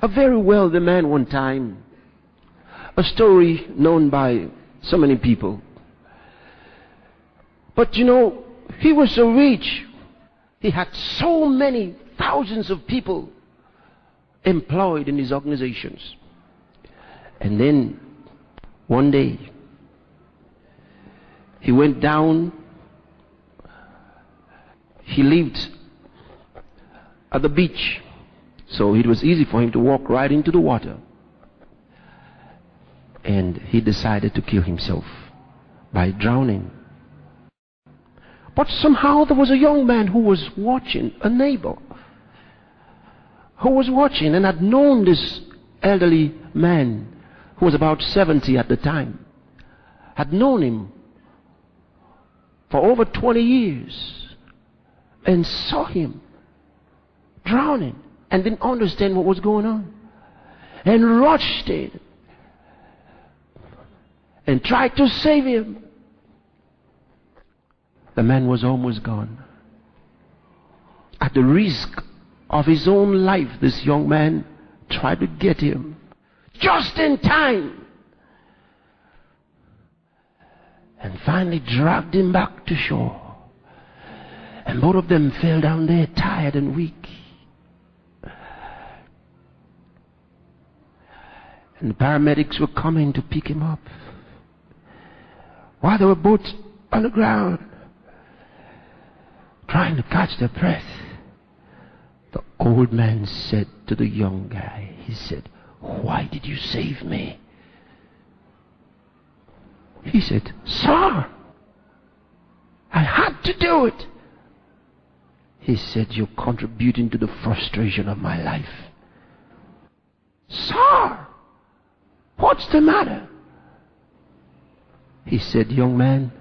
A very wealthy man one time. A story known by so many people. But you know, he was so rich. He had so many thousands of people employed in his organizations. And then one day he went down. He lived at the beach, so it was easy for him to walk right into the water. And he decided to kill himself by drowning. But somehow there was a young man who was watching, a neighbor, who was watching and had known this elderly man who was about 70 at the time, had known him for over 20 years and saw him drowning and didn't understand what was going on and rushed in and tried to save him. The man was almost gone. At the risk of his own life, this young man tried to get him just in time and finally dragged him back to shore. And both of them fell down there tired and weak. And the paramedics were coming to pick him up. While they were both on the ground, trying to catch their breath, the old man said to the young guy, he said, "Why did you save me?" He said, "Sir, I had to do it." He said, "You're contributing to the frustration of my life." "Sir, what's the matter?" He said, "Young man,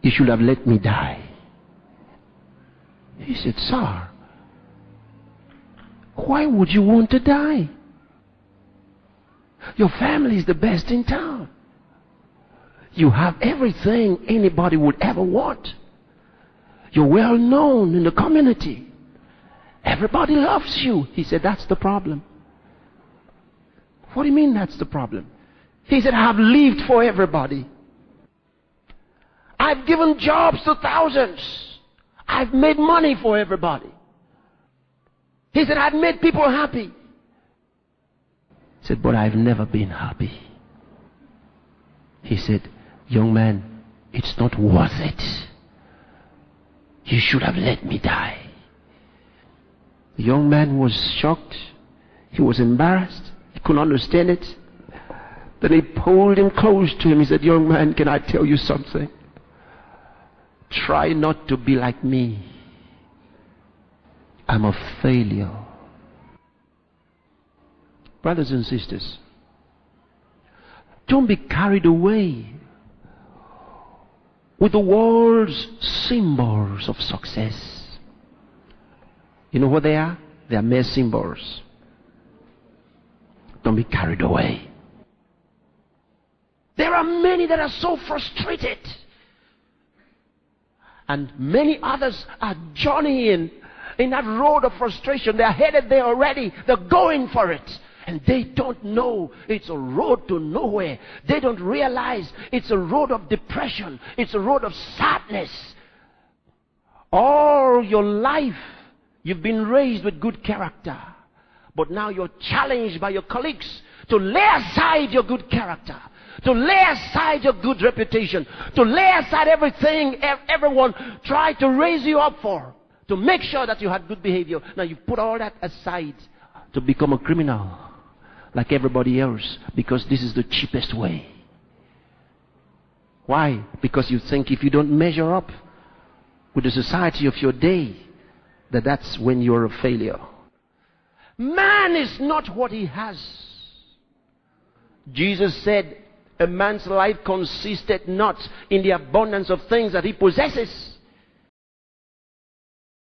you should have let me die." He said, "Sir, why would you want to die? Your family is the best in town. You have everything anybody would ever want. You're well known in the community. Everybody loves you." He said, "That's the problem." "What do you mean that's the problem?" He said, "I have lived for everybody. I've given jobs to thousands. I've made money for everybody." He said, "I've made people happy." He said, "But I've never been happy." He said, "Young man, it's not worth it. You should have let me die." The young man was shocked. He was embarrassed. He couldn't understand it. Then he pulled him close to him. He said, "Young man, can I tell you something? Try not to be like me. I'm a failure." Brothers and sisters, don't be carried away with the world's symbols of success. You know what they are? They are mere symbols. Don't be carried away. There are many that are so frustrated, and many others are journeying in that road of frustration. They are headed there already. They're going for it. And they don't know it's a road to nowhere. They don't realize it's a road of depression. It's a road of sadness. All your life, you've been raised with good character. But now you're challenged by your colleagues to lay aside your good character, to lay aside your good reputation, to lay aside everything everyone tried to raise you up for, to make sure that you had good behavior. Now you put all that aside to become a criminal like everybody else, because this is the cheapest way. Why? Because you think if you don't measure up with the society of your day, that's when you're a failure. Man is not what he has. Jesus said, a man's life consisted not in the abundance of things that he possesses.